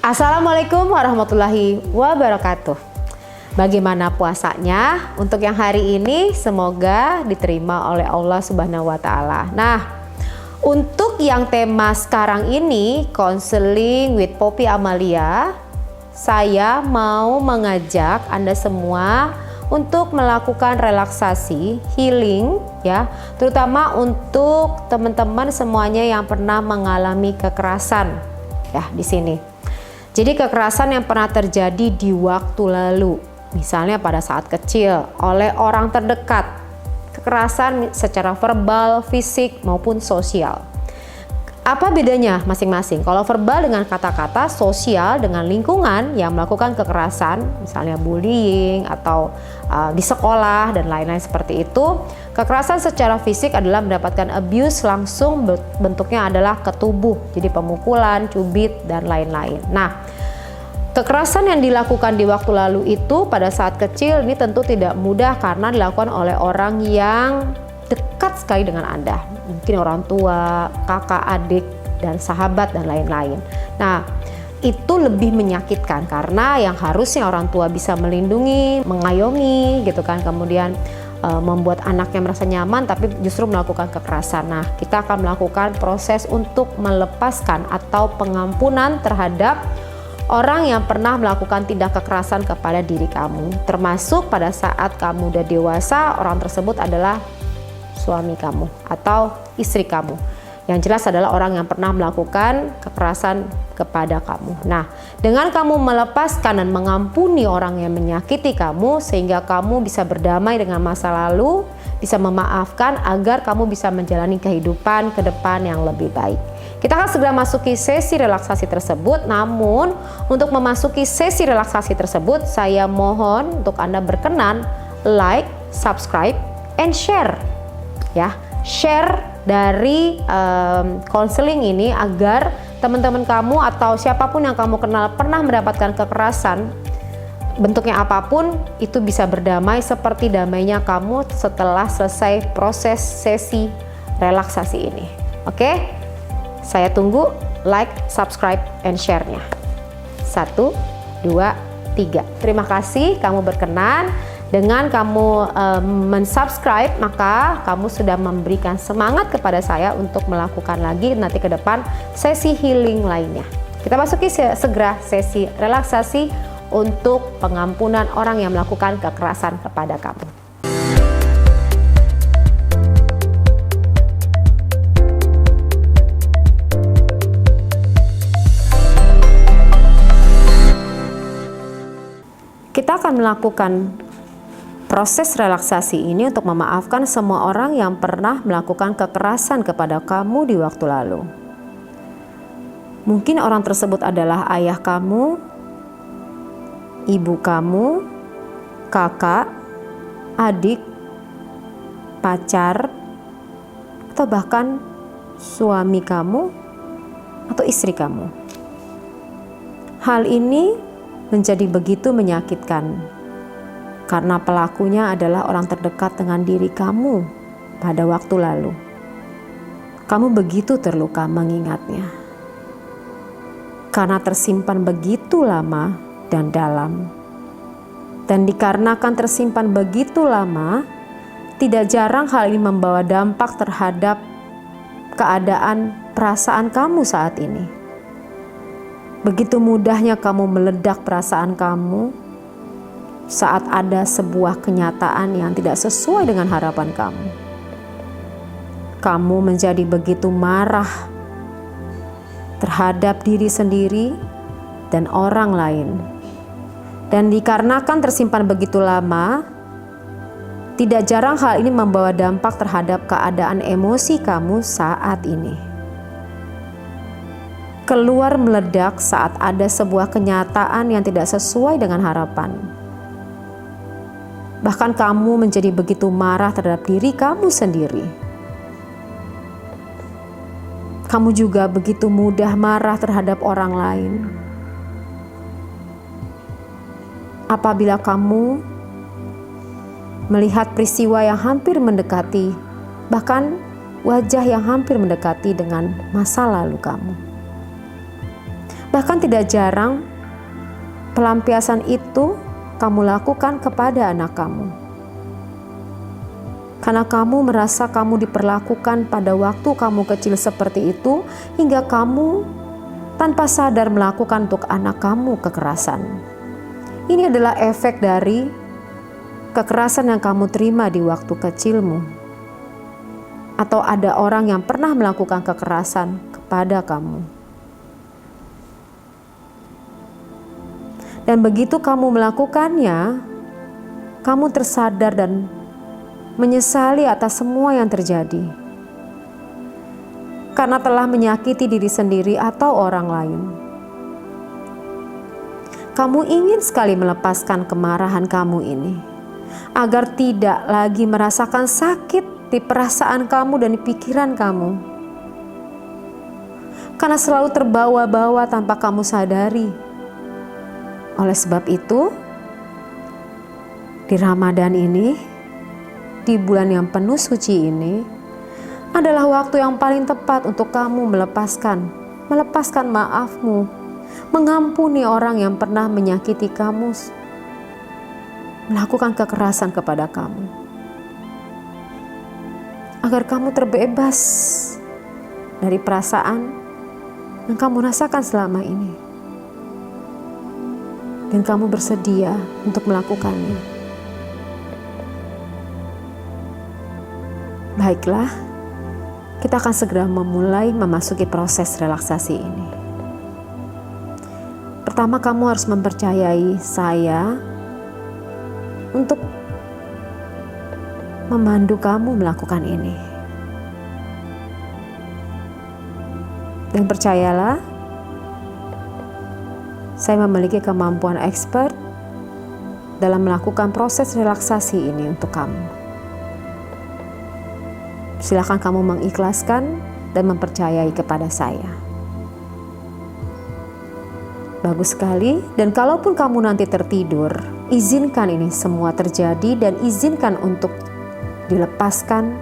Assalamualaikum warahmatullahi wabarakatuh. Bagaimana puasanya untuk yang hari ini? Semoga diterima oleh Allah Subhanahu wa Ta'ala. Nah, untuk yang tema sekarang ini, Counseling with Poppy Amalia, saya mau mengajak Anda semua untuk melakukan relaksasi, healing ya, terutama untuk teman-teman semuanya yang pernah mengalami kekerasan ya di sini. Jadi kekerasan yang pernah terjadi di waktu lalu, misalnya pada saat kecil oleh orang terdekat, kekerasan secara verbal, fisik maupun sosial. Apa bedanya masing-masing? Kalau verbal dengan kata-kata, sosial dengan lingkungan yang melakukan kekerasan, misalnya bullying atau di sekolah dan lain-lain seperti itu. Kekerasan secara fisik adalah mendapatkan abuse langsung, bentuknya adalah ke tubuh, jadi pemukulan, cubit dan lain-lain. Nah, kekerasan yang dilakukan di waktu lalu itu pada saat kecil ini tentu tidak mudah karena dilakukan oleh orang yang dekat sekali dengan Anda, mungkin orang tua, kakak, adik, dan sahabat dan lain-lain. Nah, itu lebih menyakitkan karena yang harusnya orang tua bisa melindungi, mengayomi gitu kan, kemudian membuat anaknya merasa nyaman, tapi justru melakukan kekerasan. Nah, kita akan melakukan proses untuk melepaskan atau pengampunan terhadap orang yang pernah melakukan tindak kekerasan kepada diri kamu, termasuk pada saat kamu udah dewasa, orang tersebut adalah suami kamu atau istri kamu. Yang jelas adalah orang yang pernah melakukan kekerasan kepada kamu. Nah, dengan kamu melepaskan dan mengampuni orang yang menyakiti kamu, sehingga kamu bisa berdamai dengan masa lalu, bisa memaafkan agar kamu bisa menjalani kehidupan ke depan yang lebih baik. Kita akan segera masuki sesi relaksasi tersebut. Namun, untuk memasuki sesi relaksasi tersebut, saya mohon untuk Anda berkenan like, subscribe, and share. Ya, share dari counseling ini agar teman-teman kamu atau siapapun yang kamu kenal pernah mendapatkan kekerasan bentuknya apapun, itu bisa berdamai seperti damainya kamu setelah selesai proses sesi relaksasi ini. Oke, saya tunggu like, subscribe, and share-nya. 1, 2, 3. Terima kasih kamu berkenan. Dengan kamu mensubscribe, maka kamu sudah memberikan semangat kepada saya untuk melakukan lagi nanti ke depan sesi healing lainnya. Kita masuki segera sesi relaksasi untuk pengampunan orang yang melakukan kekerasan kepada kamu. Kita akan melakukan proses relaksasi ini untuk memaafkan semua orang yang pernah melakukan kekerasan kepada kamu di waktu lalu. Mungkin orang tersebut adalah ayah kamu, ibu kamu, kakak, adik, pacar, atau bahkan suami kamu atau istri kamu. Hal ini menjadi begitu menyakitkan karena pelakunya adalah orang terdekat dengan diri kamu pada waktu lalu. Kamu begitu terluka mengingatnya, karena tersimpan begitu lama dan dalam. Dan dikarenakan tersimpan begitu lama, tidak jarang hal ini membawa dampak terhadap keadaan perasaan kamu saat ini. Begitu mudahnya kamu meledak perasaan kamu saat ada sebuah kenyataan yang tidak sesuai dengan harapan kamu. Kamu menjadi begitu marah terhadap diri sendiri dan orang lain. Dan dikarenakan tersimpan begitu lama, tidak jarang hal ini membawa dampak terhadap keadaan emosi kamu saat ini. Keluar meledak saat ada sebuah kenyataan yang tidak sesuai dengan harapan. Bahkan kamu menjadi begitu marah terhadap diri kamu sendiri. Kamu juga begitu mudah marah terhadap orang lain. Apabila kamu melihat peristiwa yang hampir mendekati, bahkan wajah yang hampir mendekati dengan masa lalu kamu. Bahkan tidak jarang pelampiasan itu kamu lakukan kepada anak kamu. Karena kamu merasa kamu diperlakukan pada waktu kamu kecil seperti itu, hingga kamu tanpa sadar melakukan untuk anak kamu kekerasan. Ini adalah efek dari kekerasan yang kamu terima di waktu kecilmu. Atau ada orang yang pernah melakukan kekerasan kepada kamu. Dan begitu kamu melakukannya, kamu tersadar dan menyesali atas semua yang terjadi. Karena telah menyakiti diri sendiri atau orang lain. Kamu ingin sekali melepaskan kemarahan kamu ini, agar tidak lagi merasakan sakit di perasaan kamu dan di pikiran kamu. Karena selalu terbawa-bawa tanpa kamu sadari. Oleh sebab itu, di Ramadan ini, di bulan yang penuh suci ini, adalah waktu yang paling tepat untuk kamu melepaskan maafmu, mengampuni orang yang pernah menyakiti kamu, melakukan kekerasan kepada kamu, agar kamu terbebas dari perasaan yang kamu rasakan selama ini. Dan kamu bersedia untuk melakukannya. Baiklah, kita akan segera memasuki proses relaksasi ini. Pertama, kamu harus mempercayai saya untuk memandu kamu melakukan ini. Dan percayalah, saya memiliki kemampuan expert dalam melakukan proses relaksasi ini untuk kamu. Silakan kamu mengikhlaskan dan mempercayai kepada saya. Bagus sekali. Dan kalaupun kamu nanti tertidur, izinkan ini semua terjadi dan izinkan untuk dilepaskan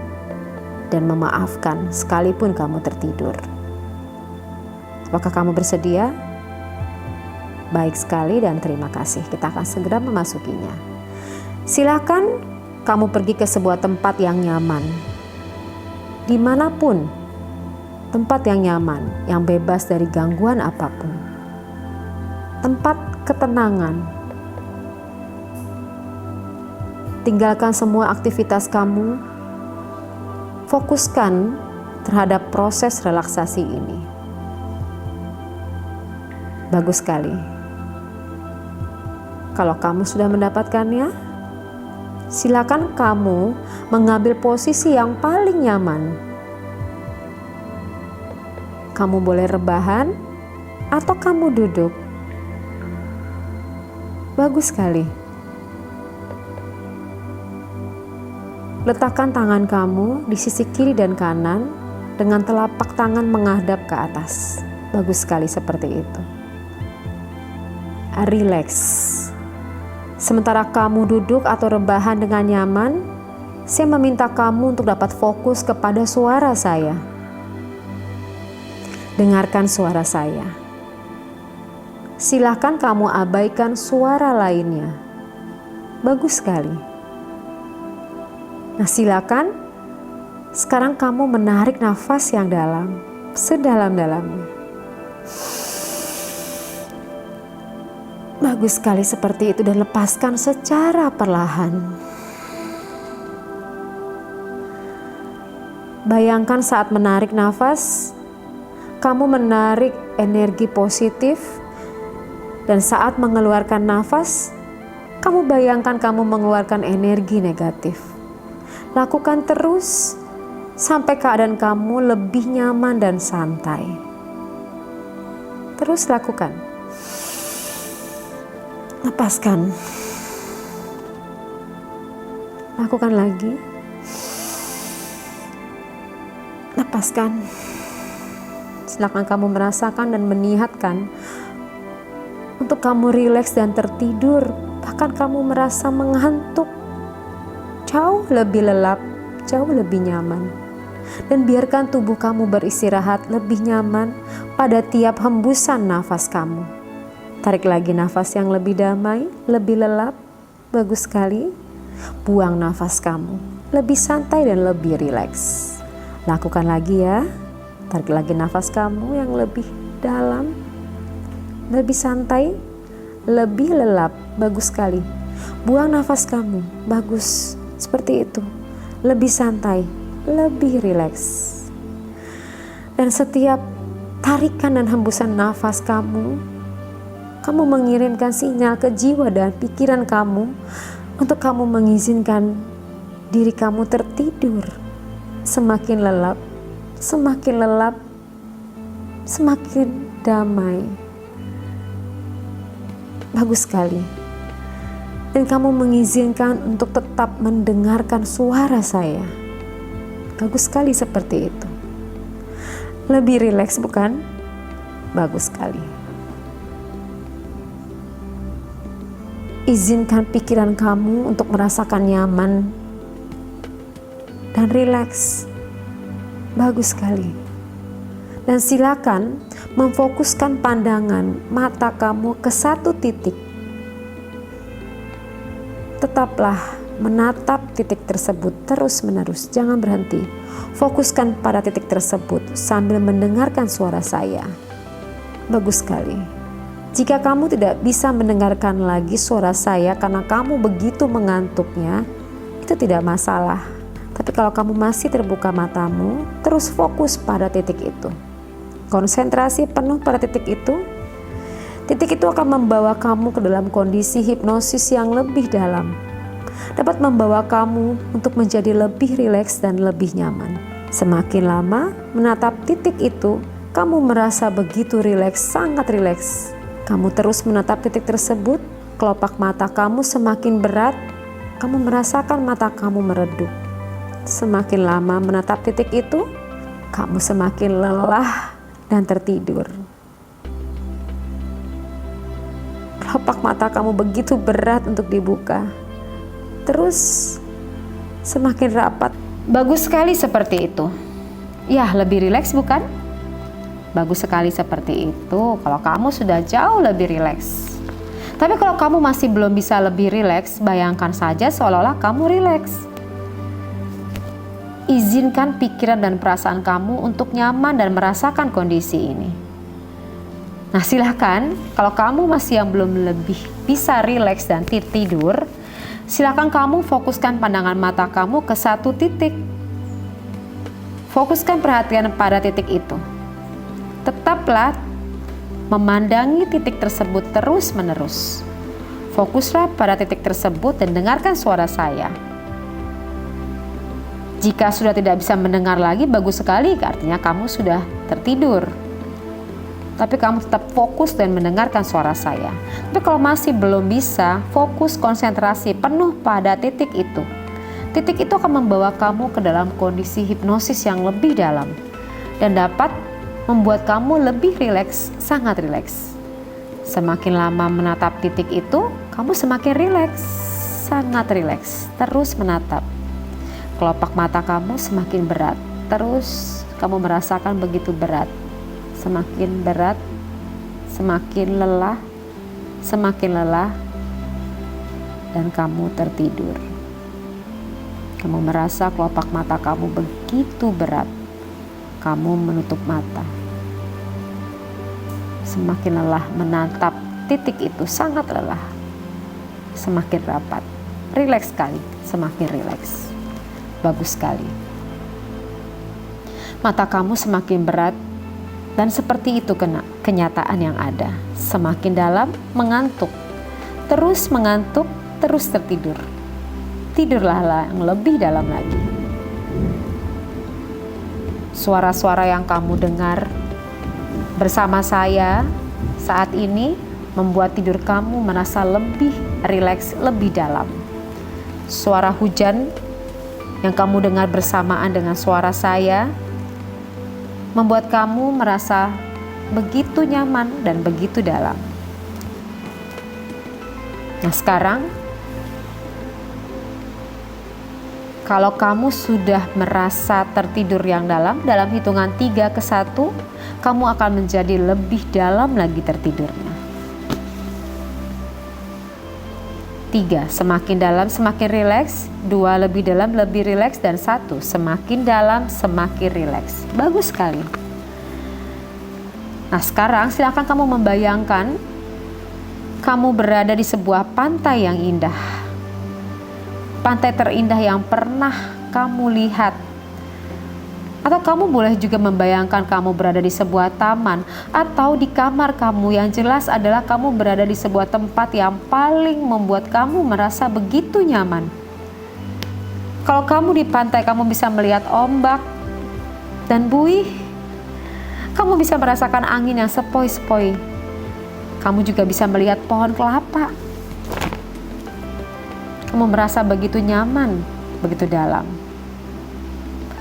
dan memaafkan sekalipun kamu tertidur. Apakah kamu bersedia? Baik sekali dan terima kasih. Kita akan segera memasukinya. Silakan kamu pergi ke sebuah tempat yang nyaman. Dimanapun, tempat yang nyaman, yang bebas dari gangguan apapun. Tempat ketenangan. Tinggalkan semua aktivitas kamu. Fokuskan terhadap proses relaksasi ini. Bagus sekali. Kalau kamu sudah mendapatkannya, silakan kamu mengambil posisi yang paling nyaman. Kamu boleh rebahan atau kamu duduk. Bagus sekali. Letakkan tangan kamu di sisi kiri dan kanan dengan telapak tangan menghadap ke atas. Bagus sekali seperti itu. Relax. Sementara kamu duduk atau rebahan dengan nyaman, saya meminta kamu untuk dapat fokus kepada suara saya. Dengarkan suara saya. Silakan kamu abaikan suara lainnya. Bagus sekali. Nah, silakan sekarang kamu menarik nafas yang dalam, sedalam-dalamnya. Bagus sekali seperti itu dan lepaskan secara perlahan. Bayangkan saat menarik nafas, kamu menarik energi positif dan saat mengeluarkan nafas, kamu bayangkan kamu mengeluarkan energi negatif. Lakukan terus sampai keadaan kamu lebih nyaman dan santai. Terus lakukan. Lepaskan. Lakukan lagi. Lepaskan. Silakan kamu merasakan dan menihatkan untuk kamu rileks dan tertidur. Bahkan kamu merasa mengantuk. Jauh lebih lelap, jauh lebih nyaman. dan biarkan tubuh kamu beristirahat lebih nyaman pada tiap hembusan nafas kamu. Tarik lagi nafas yang lebih damai, lebih lelap. Bagus sekali. Buang nafas kamu lebih santai dan lebih rileks. Lakukan lagi ya. Tarik lagi nafas kamu yang lebih dalam, lebih santai, lebih lelap. Bagus sekali. Buang nafas kamu. Bagus. Seperti itu. Lebih santai, lebih rileks. Dan setiap tarikan dan hembusan nafas kamu mengirimkan sinyal ke jiwa dan pikiran kamu untuk kamu mengizinkan diri kamu tertidur. Semakin lelap, semakin lelap, semakin damai. Bagus sekali. Dan kamu mengizinkan untuk tetap mendengarkan suara saya. Bagus sekali seperti itu. Lebih rileks bukan? Bagus sekali. Izinkan pikiran kamu untuk merasakan nyaman dan rileks. Bagus sekali. Dan silakan memfokuskan pandangan mata kamu ke satu titik. Tetaplah menatap titik tersebut terus-menerus, jangan berhenti. Fokuskan pada titik tersebut sambil mendengarkan suara saya. Bagus sekali. Jika kamu tidak bisa mendengarkan lagi suara saya karena kamu begitu mengantuknya, itu tidak masalah. Tapi kalau kamu masih terbuka matamu, terus fokus pada titik itu. Konsentrasi penuh pada titik itu. Titik itu akan membawa kamu ke dalam kondisi hipnosis yang lebih dalam. Dapat membawa kamu untuk menjadi lebih rileks dan lebih nyaman. Semakin lama menatap titik itu, kamu merasa begitu rileks, sangat rileks. Kamu terus menatap titik tersebut, kelopak mata kamu semakin berat, kamu merasakan mata kamu meredup. Semakin lama menatap titik itu, kamu semakin lelah dan tertidur. Kelopak mata kamu begitu berat untuk dibuka. Terus semakin rapat. Bagus sekali seperti itu. Ya, lebih rileks bukan? Bagus sekali seperti itu kalau kamu sudah jauh lebih rileks. Tapi kalau kamu masih belum bisa lebih rileks, bayangkan saja seolah-olah kamu rileks. Izinkan pikiran dan perasaan kamu untuk nyaman dan merasakan kondisi ini. Nah, silahkan kalau kamu masih yang belum lebih bisa rileks dan tidur, silahkan kamu fokuskan pandangan mata kamu ke satu titik. Fokuskan perhatian pada titik itu. Tetaplah memandangi titik tersebut terus-menerus. Fokuslah pada titik tersebut dan dengarkan suara saya. Jika sudah tidak bisa mendengar lagi, bagus sekali, artinya kamu sudah tertidur. Tapi kamu tetap fokus dan mendengarkan suara saya. Tapi kalau masih belum bisa, fokus konsentrasi penuh pada titik itu. Titik itu akan membawa kamu ke dalam kondisi hipnosis yang lebih dalam dan dapat membuat kamu lebih rileks, sangat rileks. Semakin lama menatap titik itu, kamu semakin rileks, sangat rileks. Terus menatap. Kelopak mata kamu semakin berat. Terus kamu merasakan begitu berat. Semakin berat, semakin lelah, dan kamu tertidur. Kamu merasa kelopak mata kamu begitu berat. Kamu menutup mata. Semakin lelah menatap titik itu, sangat lelah. Semakin rapat. Rileks sekali, semakin rileks. Bagus sekali. Mata kamu semakin berat. Dan seperti itu kenyataan yang ada. Semakin dalam, mengantuk. Terus mengantuk, terus tertidur. Tidurlah yang lebih dalam lagi. Suara-suara yang kamu dengar bersama saya saat ini membuat tidur kamu merasa lebih rileks, lebih dalam. Suara hujan yang kamu dengar bersamaan dengan suara saya membuat kamu merasa begitu nyaman dan begitu dalam. Nah, sekarang Kalau kamu sudah merasa tertidur yang dalam hitungan 3 ke 1, kamu akan menjadi lebih dalam lagi tertidurnya. 3, semakin dalam semakin rileks. 2, lebih dalam lebih rileks. Dan 1, semakin dalam semakin rileks. Bagus sekali. Nah, sekarang silakan kamu membayangkan kamu berada di sebuah pantai yang indah. Pantai terindah yang pernah kamu lihat. Atau kamu boleh juga membayangkan kamu berada di sebuah taman atau di kamar kamu, yang jelas adalah kamu berada di sebuah tempat yang paling membuat kamu merasa begitu nyaman. Kalau kamu di pantai, kamu bisa melihat ombak dan buih. Kamu bisa merasakan angin yang sepoi-sepoi. Kamu juga bisa melihat pohon kelapa. Kamu merasa begitu nyaman, begitu dalam.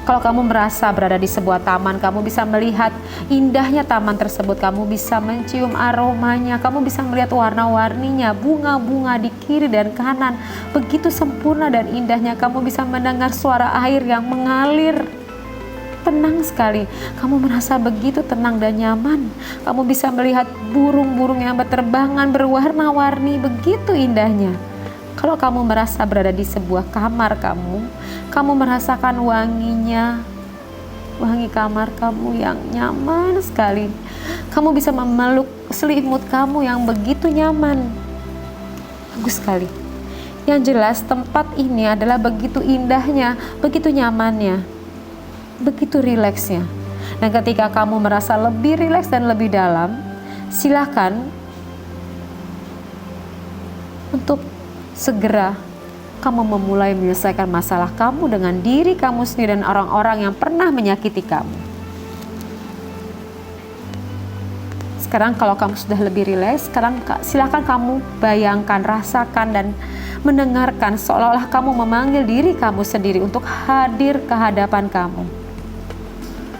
Kalau kamu merasa berada di sebuah taman, kamu bisa melihat indahnya taman tersebut. Kamu bisa mencium aromanya, kamu bisa melihat warna-warninya, bunga-bunga di kiri dan kanan. Begitu sempurna dan indahnya. Kamu bisa mendengar suara air yang mengalir. Tenang sekali, kamu merasa begitu tenang dan nyaman. Kamu bisa melihat burung-burung yang berterbangan berwarna-warni, begitu indahnya. Kalau kamu merasa berada di sebuah kamar kamu merasakan wanginya, wangi kamar kamu yang nyaman sekali. Kamu bisa memeluk selimut kamu yang begitu nyaman. Bagus sekali. Yang jelas tempat ini adalah begitu indahnya, begitu nyamannya, begitu rileksnya. Dan ketika kamu merasa lebih rileks dan lebih dalam, silakan untuk segera kamu memulai menyelesaikan masalah kamu dengan diri kamu sendiri dan orang-orang yang pernah menyakiti kamu. Sekarang kalau kamu sudah lebih rileks, sekarang silakan kamu bayangkan, rasakan dan mendengarkan seolah-olah kamu memanggil diri kamu sendiri untuk hadir ke hadapan kamu.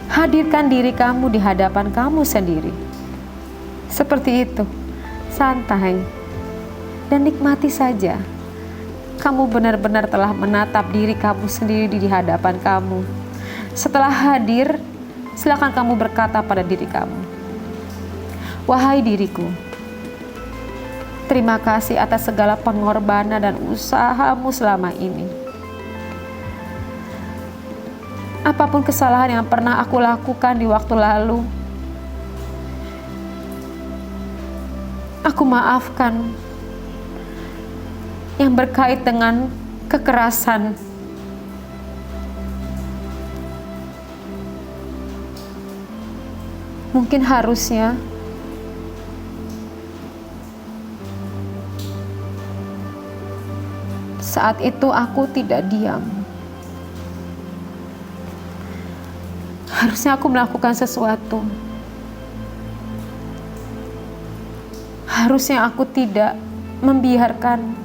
Hadirkan diri kamu di hadapan kamu sendiri. Seperti itu, santai dan nikmati saja. Kamu benar-benar telah menatap diri kamu sendiri di hadapan kamu. Setelah hadir, silakan kamu berkata pada diri kamu, "Wahai diriku, terima kasih atas segala pengorbanan dan usahamu selama ini. Apapun kesalahan yang pernah aku lakukan di waktu lalu, aku maafkan. Yang berkait dengan kekerasan, mungkin harusnya saat itu aku tidak diam. Harusnya aku melakukan sesuatu. Harusnya aku tidak membiarkan.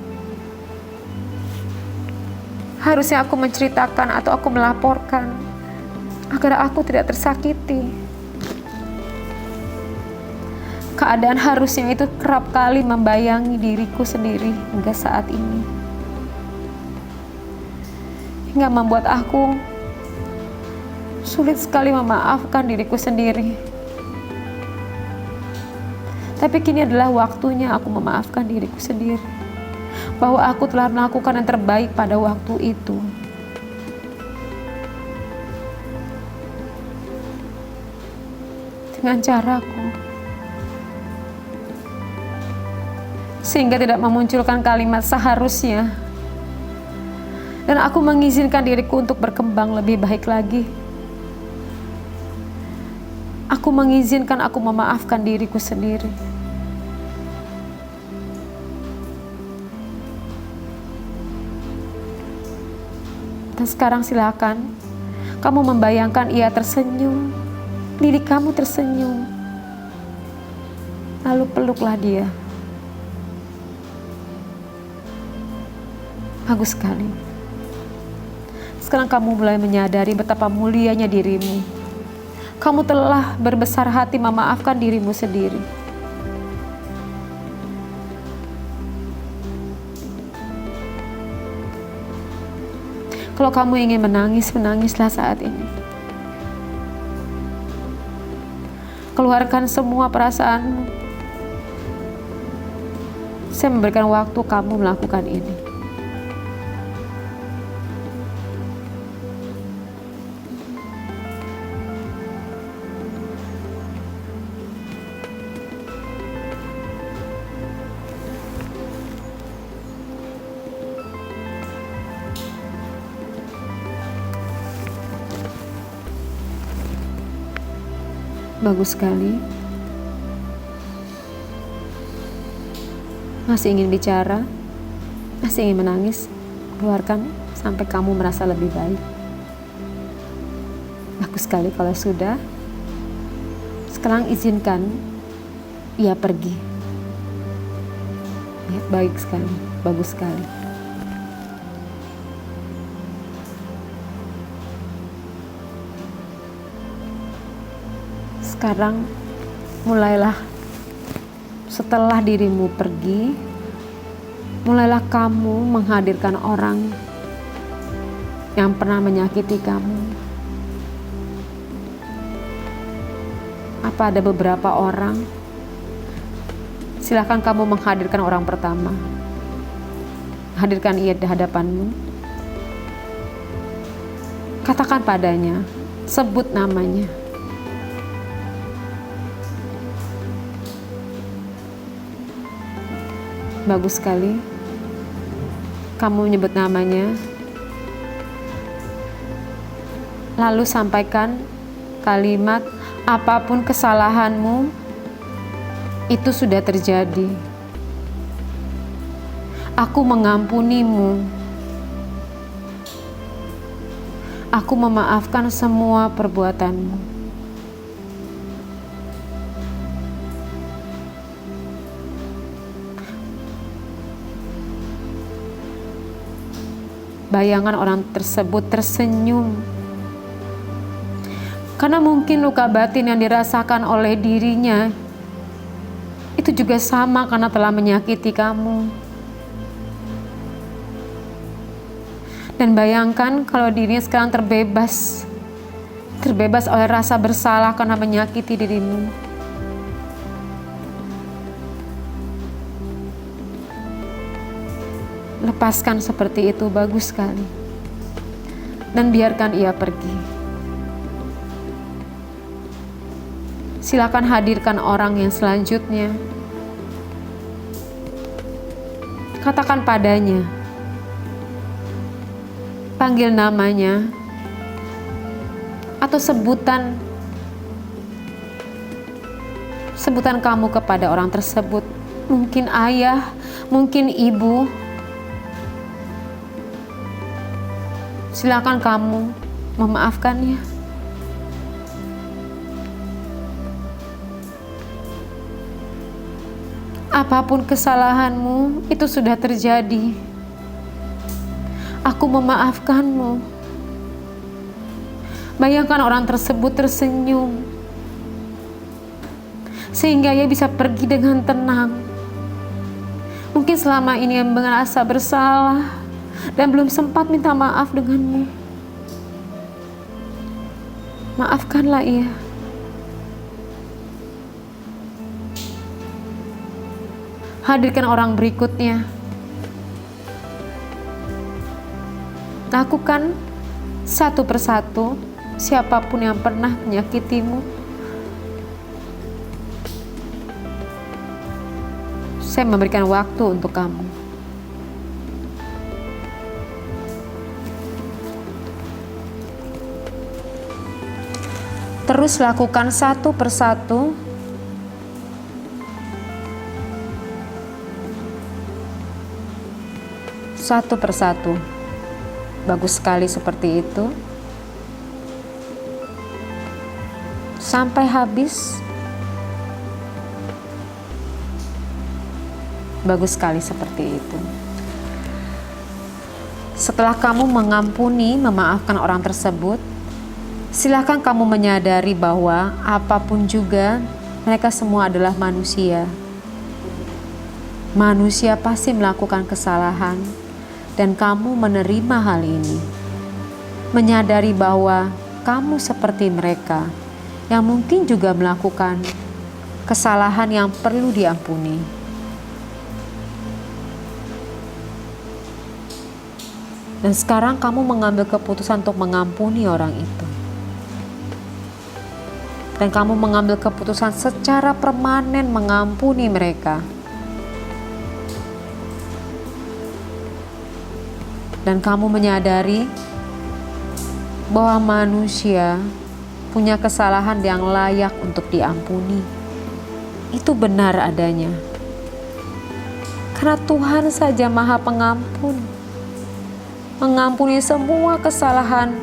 Harusnya aku menceritakan atau aku melaporkan agar aku tidak tersakiti. Keadaan harusnya itu kerap kali membayangi diriku sendiri hingga saat ini. Hingga membuat aku sulit sekali memaafkan diriku sendiri. Tapi kini adalah waktunya aku memaafkan diriku sendiri. Bahwa aku telah melakukan yang terbaik pada waktu itu. Dengan caraku. Sehingga tidak memunculkan kalimat seharusnya. Dan aku mengizinkan diriku untuk berkembang lebih baik lagi. Aku mengizinkan aku memaafkan diriku sendiri. Dan sekarang silakan kamu membayangkan ia tersenyum, diri kamu tersenyum. Lalu peluklah dia. Bagus sekali. Sekarang kamu mulai menyadari betapa mulianya dirimu. Kamu telah berbesar hati memaafkan dirimu sendiri. Kalau kamu ingin menangis, menangislah saat ini. Keluarkan semua perasaanmu. Saya memberikan waktu kamu melakukan ini. Bagus sekali. Masih ingin bicara? Masih ingin menangis? Keluarkan sampai kamu merasa lebih baik. Bagus sekali kalau sudah. Sekarang izinkan ia pergi. Ya, baik sekali, bagus sekali. Sekarang mulailah, setelah dirimu pergi, mulailah kamu menghadirkan orang yang pernah menyakiti kamu. Apa ada beberapa orang? Silakan kamu menghadirkan orang pertama. Hadirkan ia di hadapanmu. Katakan padanya, sebut namanya. Bagus sekali. Kamu menyebut namanya. Lalu sampaikan kalimat, apapun kesalahanmu, itu sudah terjadi. Aku mengampunimu. Aku memaafkan semua perbuatanmu. Bayangan orang tersebut tersenyum. Karena mungkin luka batin yang dirasakan oleh dirinya itu juga sama karena telah menyakiti kamu. Dan bayangkan kalau dirinya sekarang terbebas oleh rasa bersalah karena menyakiti dirimu. Lepaskan seperti itu, bagus sekali. Dan biarkan ia pergi. Silakan hadirkan orang yang selanjutnya. Katakan padanya. Panggil namanya. Atau sebutan kamu kepada orang tersebut. Mungkin ayah, mungkin ibu. Silakan kamu memaafkannya. Apapun kesalahanmu, itu sudah terjadi. Aku memaafkanmu. Bayangkan orang tersebut tersenyum, sehingga ia bisa pergi dengan tenang. Mungkin selama ini ia merasa bersalah dan belum sempat minta maaf denganmu. Maafkanlah ia. Hadirkan orang berikutnya. Lakukan satu persatu siapapun yang pernah menyakitimu. Saya memberikan waktu untuk kamu. Terus lakukan satu persatu. Satu persatu. Bagus sekali seperti itu. Sampai habis. Bagus sekali seperti itu. Setelah kamu mengampuni, memaafkan orang tersebut, silakan kamu menyadari bahwa apapun juga mereka semua adalah manusia. Manusia pasti melakukan kesalahan dan kamu menerima hal ini. menyadari bahwa kamu seperti mereka yang mungkin juga melakukan kesalahan yang perlu diampuni. Dan sekarang kamu mengambil keputusan untuk mengampuni orang itu. Dan kamu mengambil keputusan secara permanen mengampuni mereka. Dan kamu menyadari bahwa manusia punya kesalahan yang layak untuk diampuni. Itu benar adanya. Karena Tuhan saja Maha Pengampun. Mengampuni semua kesalahan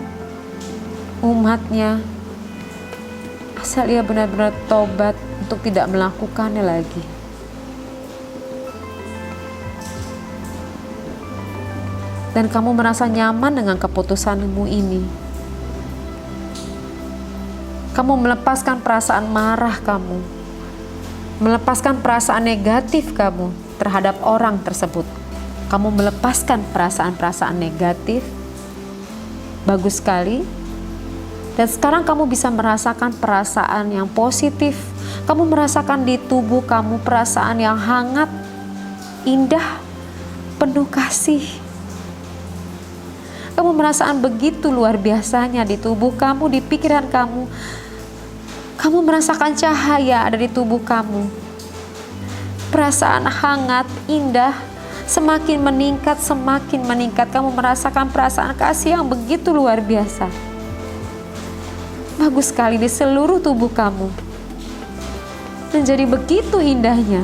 umatnya. Asal ia benar-benar tobat untuk tidak melakukannya lagi. Dan kamu merasa nyaman dengan keputusanmu ini. Kamu melepaskan perasaan marah kamu. Melepaskan perasaan negatif kamu terhadap orang tersebut. Kamu melepaskan perasaan-perasaan negatif. Bagus sekali. Dan sekarang kamu bisa merasakan perasaan yang positif. Kamu merasakan di tubuh kamu perasaan yang hangat, indah, penuh kasih. Kamu merasakan begitu luar biasanya di tubuh kamu, di pikiran kamu. Kamu merasakan cahaya ada di tubuh kamu. Perasaan hangat, indah, semakin meningkat, semakin meningkat. Kamu merasakan perasaan kasih yang begitu luar biasa. Bagus sekali di seluruh tubuh kamu. Menjadi begitu indahnya.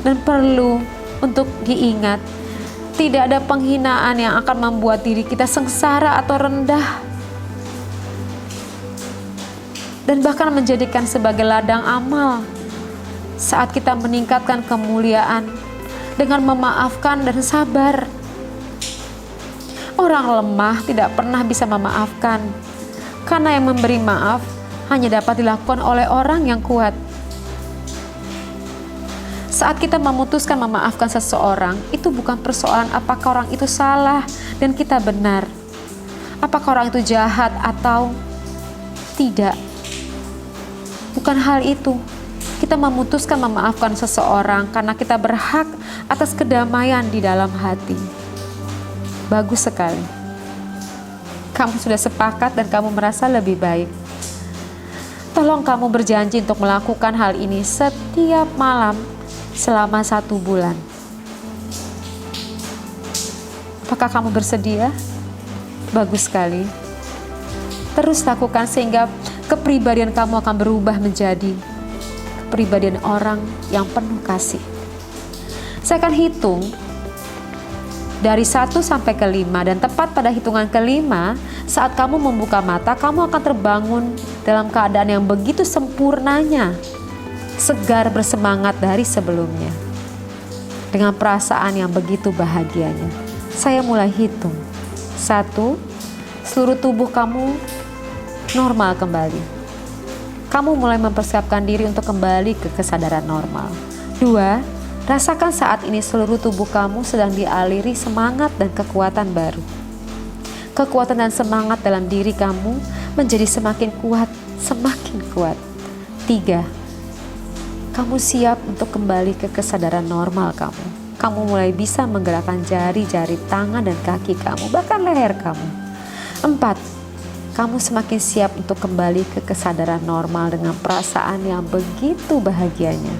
Dan perlu untuk diingat, tidak ada penghinaan yang akan membuat diri kita sengsara atau rendah. Dan bahkan menjadikan sebagai ladang amal saat kita meningkatkan kemuliaan dengan memaafkan dan sabar. Orang lemah tidak pernah bisa memaafkan, karena yang memberi maaf hanya dapat dilakukan oleh orang yang kuat. Saat kita memutuskan memaafkan seseorang, itu bukan persoalan apakah orang itu salah dan kita benar, apakah orang itu jahat atau tidak. Bukan hal itu. Kita memutuskan memaafkan seseorang karena kita berhak atas kedamaian di dalam hati. Bagus sekali. Kamu sudah sepakat dan kamu merasa lebih baik. Tolong kamu berjanji untuk melakukan hal ini setiap malam selama 1 bulan. Apakah kamu bersedia? Bagus sekali. Terus lakukan sehingga kepribadian kamu akan berubah menjadi kepribadian orang yang penuh kasih. Saya akan hitung dari 1 sampai ke 5, dan tepat pada hitungan ke-5, saat kamu membuka mata, kamu akan terbangun dalam keadaan yang begitu sempurnanya, segar bersemangat dari sebelumnya, dengan perasaan yang begitu bahagianya. Saya mulai hitung. 1, seluruh tubuh kamu normal kembali. Kamu mulai mempersiapkan diri untuk kembali ke kesadaran normal. 2, rasakan saat ini seluruh tubuh kamu sedang dialiri semangat dan kekuatan baru. Kekuatan dan semangat dalam diri kamu menjadi semakin kuat, semakin kuat. 3, kamu siap untuk kembali ke kesadaran normal kamu. Kamu mulai bisa menggerakkan jari-jari tangan dan kaki kamu, bahkan leher kamu. 4, kamu semakin siap untuk kembali ke kesadaran normal dengan perasaan yang begitu bahagianya.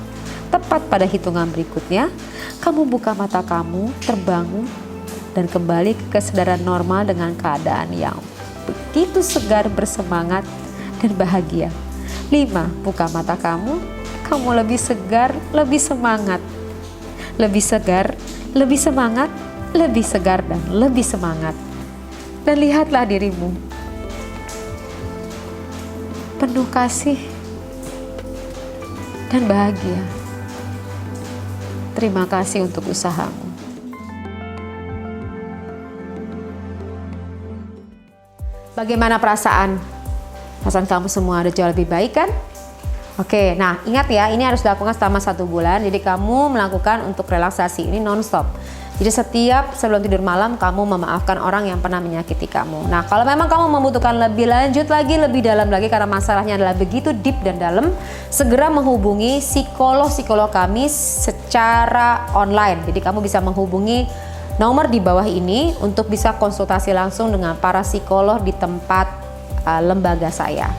Tepat pada hitungan berikutnya, kamu buka mata kamu, terbangun, dan kembali ke kesadaran normal dengan keadaan yang begitu segar, bersemangat, dan bahagia. 5, buka mata kamu, kamu lebih segar, lebih semangat. Lebih segar, lebih semangat, lebih segar, dan lebih semangat. Dan lihatlah dirimu penuh kasih dan bahagia. Terima kasih untuk usahamu. Bagaimana perasaan? Perasaan kamu semua ada jauh lebih baik kan? Oke, nah ingat ya, ini harus dilakukan selama 1 bulan. Jadi kamu melakukan untuk relaksasi ini non-stop. Jadi setiap sebelum tidur malam kamu memaafkan orang yang pernah menyakiti kamu. Nah kalau memang kamu membutuhkan lebih lanjut lagi, lebih dalam lagi karena masalahnya adalah begitu deep dan dalam, segera menghubungi psikolog kami secara online. Jadi kamu bisa menghubungi nomor di bawah ini untuk bisa konsultasi langsung dengan para psikolog di tempat lembaga saya.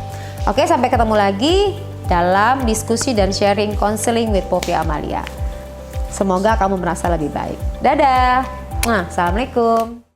Oke, sampai ketemu lagi dalam diskusi dan sharing counseling with Poppy Amalia. Semoga kamu merasa lebih baik. Dadah. Assalamualaikum.